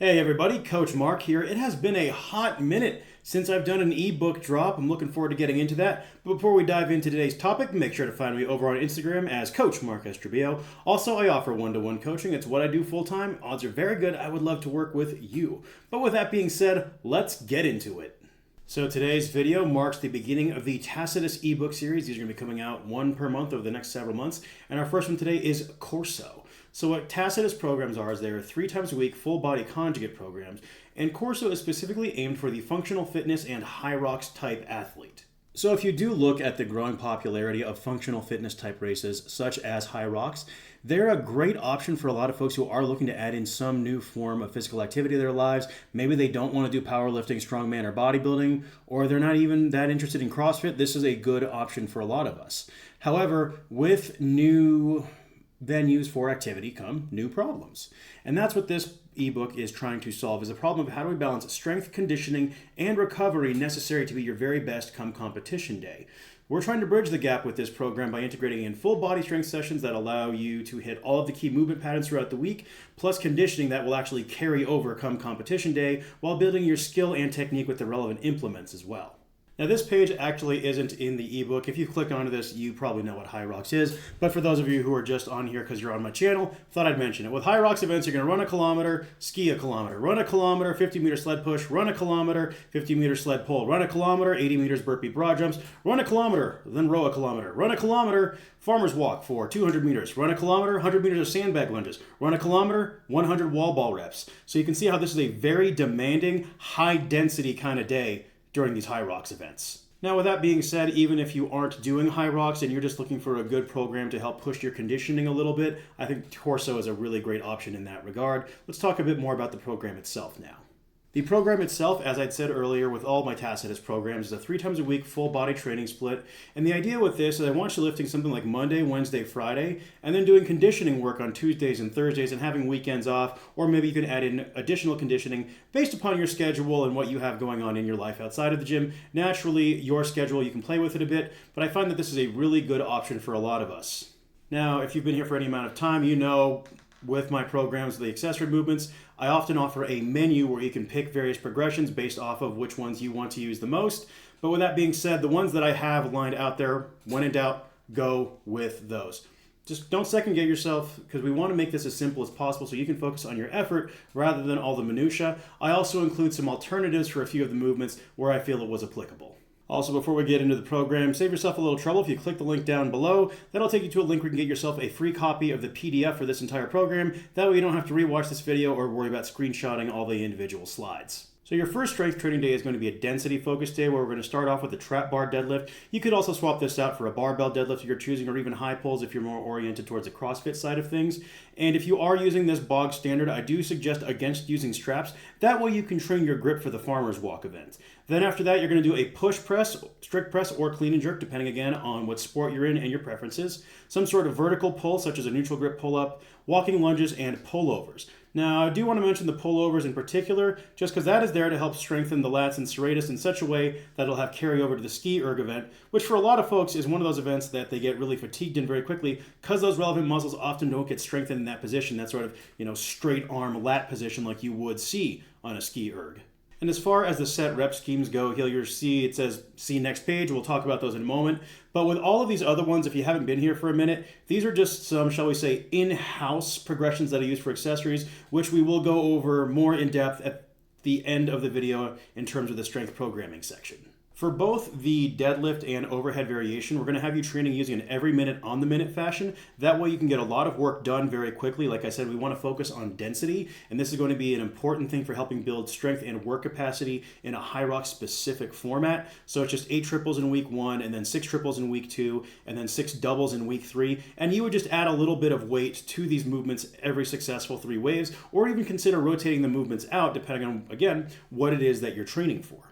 Hey everybody, Coach Mark here. It has been a hot minute since I've done an ebook drop. I'm looking forward to getting into that. But before we dive into today's topic, make sure to find me over on Instagram as Coach Mark Estrabio. Also, I offer one-to-one coaching. It's what I do full-time. Odds are very good. I would love to work with you. But with that being said, let's get into it. So today's video marks the beginning of the Tacitus ebook series. These are going to be coming out one per month over the next several months. And our first one today is Corso. So what Tacitus programs are is they are 3 times a week full body conjugate programs. And Corso is specifically aimed for the functional fitness and HYROX type athlete. So if you do look at the growing popularity of functional fitness type races such as HYROX, they're a great option for a lot of folks who are looking to add in some new form of physical activity to their lives. Maybe they don't want to do powerlifting, strongman, or bodybuilding, or they're not even that interested in CrossFit. This is a good option for a lot of us. However, with new venues for activity come new problems. And that's what this ebook is trying to solve, is the problem of how do we balance strength, conditioning, and recovery necessary to be your very best come competition day. We're trying to bridge the gap with this program by integrating in full body strength sessions that allow you to hit all of the key movement patterns throughout the week, plus conditioning that will actually carry over come competition day while building your skill and technique with the relevant implements as well. Now this page actually isn't in the ebook. If you click onto this, you probably know what HYROX is. But for those of you who are just on here because you're on my channel, thought I'd mention it. With HYROX events, you're going to run a kilometer, ski a kilometer, run a kilometer, 50-meter sled push, run a kilometer, 50-meter sled pull, run a kilometer, 80 meters burpee broad jumps, run a kilometer, then row a kilometer, run a kilometer, farmer's walk for 200 meters, run a kilometer, 100 meters of sandbag lunges, run a kilometer, 100 wall ball reps. So you can see how this is a very demanding, high-density kind of day during these HYROX events. Now with that being said, even if you aren't doing HYROX and you're just looking for a good program to help push your conditioning a little bit, I think Corso is a really great option in that regard. Let's talk a bit more about the program itself now. The program itself, as I'd said earlier with all my Tacitus programs, is a 3 times a week full body training split. And the idea with this is I want you lifting something like Monday, Wednesday, Friday, and then doing conditioning work on Tuesdays and Thursdays and having weekends off, or maybe you can add in additional conditioning based upon your schedule and what you have going on in your life outside of the gym. Naturally, your schedule, you can play with it a bit, but I find that this is a really good option for a lot of us. Now, if you've been here for any amount of time, you know with my programs, the accessory movements, I often offer a menu where you can pick various progressions based off of which ones you want to use the most. But with that being said, the ones that I have lined out there, when in doubt, go with those. Just don't second guess yourself, because we want to make this as simple as possible so you can focus on your effort rather than all the minutia. I also include some alternatives for a few of the movements where I feel it was applicable. Also, before we get into the program, save yourself a little trouble. If you click the link down below, that'll take you to a link where you can get yourself a free copy of the PDF for this entire program. That way you don't have to rewatch this video or worry about screenshotting all the individual slides. So your first strength training day is going to be a density-focused day where we're going to start off with a trap bar deadlift. You could also swap this out for a barbell deadlift if you're choosing, or even high pulls if you're more oriented towards the CrossFit side of things. And if you are using this bog standard, I do suggest against using straps. That way you can train your grip for the farmer's walk event. Then after that, you're going to do a push press, strict press, or clean and jerk, depending again on what sport you're in and your preferences. Some sort of vertical pull, such as a neutral grip pull-up, walking lunges, and pullovers. Now, I do want to mention the pullovers in particular, just because that is there to help strengthen the lats and serratus in such a way that it'll have carryover to the ski erg event, which for a lot of folks is one of those events that they get really fatigued in very quickly because those relevant muscles often don't get strengthened in that position, that sort of, straight arm lat position like you would see on a ski erg. And as far as the set rep schemes go, you'll see it says see next page. We'll talk about those in a moment. But with all of these other ones, if you haven't been here for a minute, these are just some, shall we say, in-house progressions that I use for accessories, which we will go over more in depth at the end of the video in terms of the strength programming section. For both the deadlift and overhead variation, we're going to have you training using an every minute on the minute fashion. That way you can get a lot of work done very quickly. Like I said, we want to focus on density, and this is going to be an important thing for helping build strength and work capacity in a HYROX specific format. So it's just 8 triples in week 1, and then 6 triples in week 2, and then 6 doubles in week 3. And you would just add a little bit of weight to these movements every successful 3 waves, or even consider rotating the movements out depending on, again, what it is that you're training for.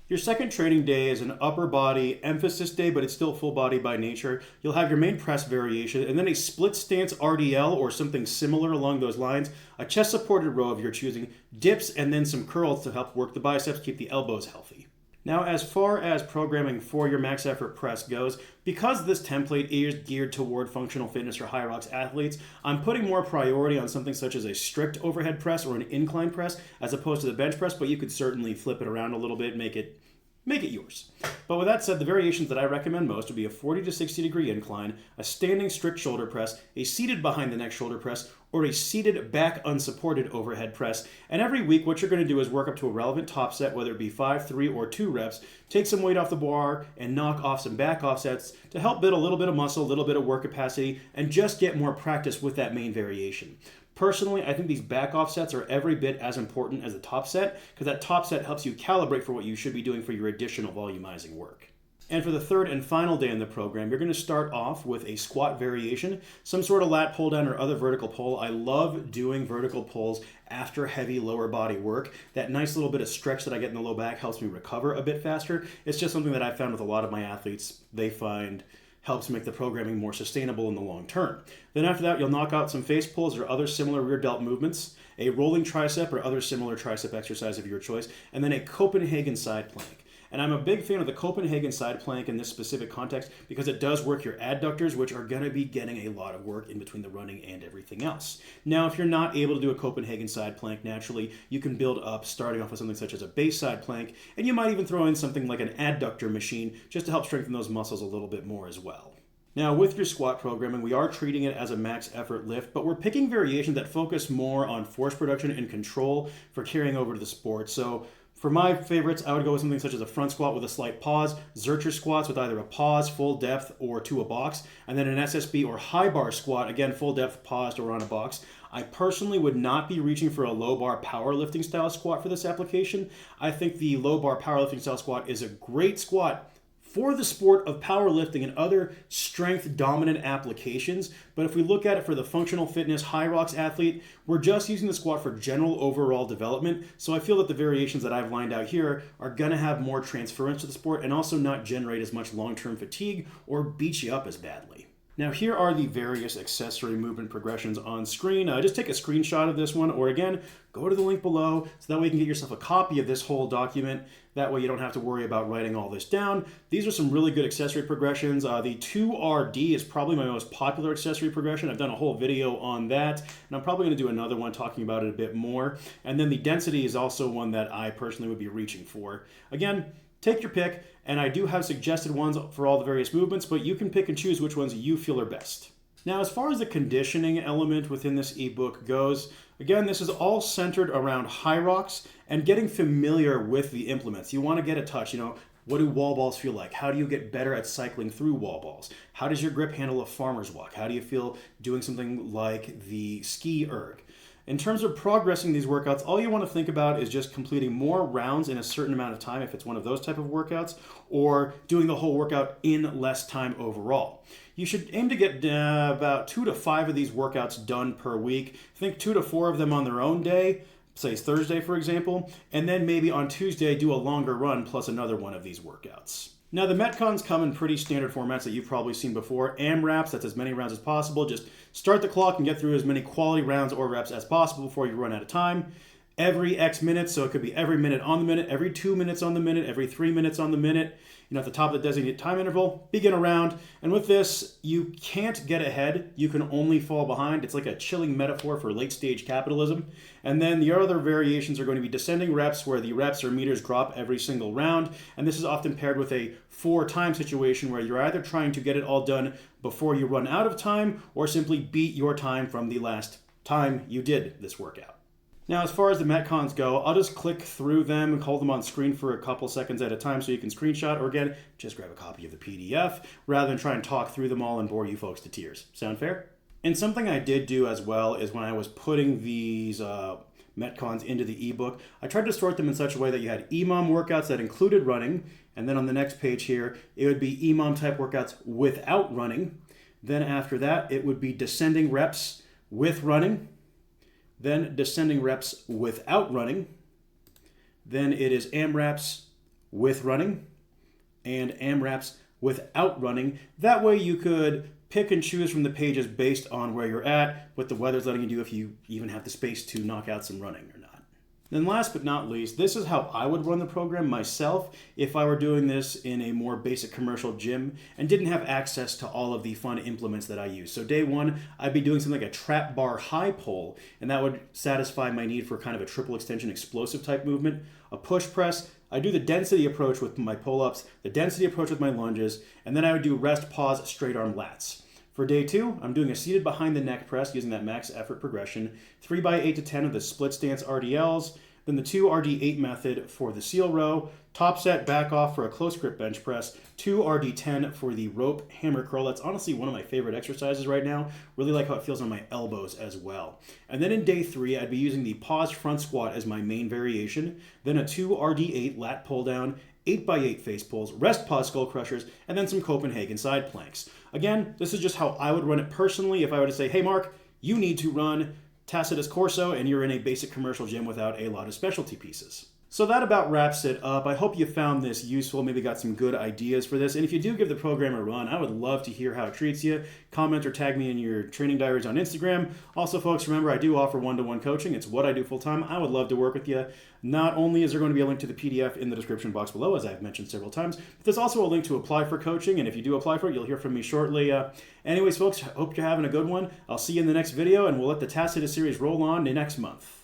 Your second training day is an upper body emphasis day, but it's still full body by nature. You'll have your main press variation, and then a split stance RDL or something similar along those lines, a chest supported row of your choosing, dips, and then some curls to help work the biceps, keep the elbows healthy. Now, as far as programming for your max effort press goes, because this template is geared toward functional fitness or HYROX athletes, I'm putting more priority on something such as a strict overhead press or an incline press as opposed to the bench press, but you could certainly flip it around a little bit, make it yours. But with that said, the variations that I recommend most would be a 40 to 60 degree incline, a standing strict shoulder press, a seated behind the neck shoulder press, or a seated back unsupported overhead press. And every week, what you're going to do is work up to a relevant top set, whether it be 5, 3, or 2 reps, take some weight off the bar, and knock off some back offsets to help build a little bit of muscle, a little bit of work capacity, and just get more practice with that main variation. Personally, I think these back offsets are every bit as important as the top set, because that top set helps you calibrate for what you should be doing for your additional volumizing work. And for the third and final day in the program, you're going to start off with a squat variation, some sort of lat pull down or other vertical pull. I love doing vertical pulls after heavy lower body work. That nice little bit of stretch that I get in the low back helps me recover a bit faster. It's just something that I've found with a lot of my athletes. They find helps make the programming more sustainable in the long term. Then after that, you'll knock out some face pulls or other similar rear delt movements, a rolling tricep or other similar tricep exercise of your choice, and then a Copenhagen side plank. And I'm a big fan of the Copenhagen side plank in this specific context because it does work your adductors, which are going to be getting a lot of work in between the running and everything else. Now, if you're not able to do a Copenhagen side plank naturally, you can build up starting off with something such as a base side plank, and you might even throw in something like an adductor machine just to help strengthen those muscles a little bit more as well. Now, with your squat programming, we are treating it as a max effort lift, but we're picking variations that focus more on force production and control for carrying over to the sport. So for my favorites, I would go with something such as a front squat with a slight pause, Zercher squats with either a pause, full depth, or to a box, and then an SSB or high bar squat, again, full depth, paused, or on a box. I personally would not be reaching for a low bar powerlifting style squat for this application. I think the low bar powerlifting style squat is a great squat for the sport of powerlifting and other strength dominant applications. But if we look at it for the functional fitness HYROX athlete, we're just using the squat for general overall development. So I feel that the variations that I've lined out here are gonna have more transference to the sport and also not generate as much long-term fatigue or beat you up as badly. Now here are the various accessory movement progressions on screen. Just take a screenshot of this one, or again, go to the link below so that way you can get yourself a copy of this whole document. That way you don't have to worry about writing all this down. These are some really good accessory progressions. The 2RD is probably my most popular accessory progression. I've done a whole video on that, and I'm probably gonna do another one talking about it a bit more. And then the density is also one that I personally would be reaching for. Again, take your pick, and I do have suggested ones for all the various movements, but you can pick and choose which ones you feel are best. Now, as far as the conditioning element within this ebook goes, again, this is all centered around HYROX and getting familiar with the implements. You want to get a touch, what do wall balls feel like? How do you get better at cycling through wall balls? How does your grip handle a farmer's walk? How do you feel doing something like the ski erg? In terms of progressing these workouts, all you want to think about is just completing more rounds in a certain amount of time if it's one of those type of workouts, or doing the whole workout in less time overall. You should aim to get about 2 to 5 of these workouts done per week. Think 2 to 4 of them on their own day, say Thursday for example, and then maybe on Tuesday do a longer run plus another one of these workouts. Now the Metcons come in pretty standard formats that you've probably seen before. AMRAPs, that's as many rounds as possible. Just start the clock and get through as many quality rounds or reps as possible before you run out of time. Every X minutes, so it could be every minute on the minute, every 2 minutes on the minute, every 3 minutes on the minute. At the top of the designated time interval, begin a round. And with this, you can't get ahead, you can only fall behind. It's like a chilling metaphor for late stage capitalism. And then the other variations are going to be descending reps, where the reps or meters drop every single round. And this is often paired with a 4-time situation where you're either trying to get it all done before you run out of time, or simply beat your time from the last time you did this workout. Now, as far as the Metcons go, I'll just click through them and hold them on screen for a couple seconds at a time so you can screenshot, or again, just grab a copy of the PDF rather than try and talk through them all and bore you folks to tears. Sound fair? And something I did do as well is when I was putting these Metcons into the ebook, I tried to sort them in such a way that you had EMOM workouts that included running, and then on the next page here, it would be EMOM type workouts without running. Then after that, it would be descending reps with running. Then descending reps without running. Then it is AMRAPs with running and AMRAPs without running. That way you could pick and choose from the pages based on where you're at, what the weather's letting you do, if you even have the space to knock out some running or not. Then last but not least, this is how I would run the program myself if I were doing this in a more basic commercial gym and didn't have access to all of the fun implements that I use. So day one, I'd be doing something like a trap bar high pull, and that would satisfy my need for kind of a triple extension explosive type movement. A push press, I do the density approach with my pull-ups, the density approach with my lunges, and then I would do rest, pause, straight arm lats. For day two, I'm doing a seated behind the neck press using that max effort progression, 3x8 to 10 of the split stance RDLs, then the 2RD8 method for the seal row, top set back off for a close grip bench press, 2RD10 for the rope hammer curl. That's honestly one of my favorite exercises right now. Really like how it feels on my elbows as well. And then in day three, I'd be using the paused front squat as my main variation, then a 2RD8 lat pull down, 8x8 face pulls, rest pause skull crushers, and then some Copenhagen side planks. Again, this is just how I would run it personally if I were to say, hey Mark, you need to run Tacitus Corso and you're in a basic commercial gym without a lot of specialty pieces. So that about wraps it up. I hope you found this useful, maybe got some good ideas for this. And if you do give the program a run, I would love to hear how it treats you. Comment or tag me in your training diaries on Instagram. Also, folks, remember I do offer one-to-one coaching. It's what I do full-time. I would love to work with you. Not only is there going to be a link to the PDF in the description box below, as I've mentioned several times, but there's also a link to apply for coaching. And if you do apply for it, you'll hear from me shortly. Anyways, folks, hope you're having a good one. I'll see you in the next video, and we'll let the Tacitus series roll on next month.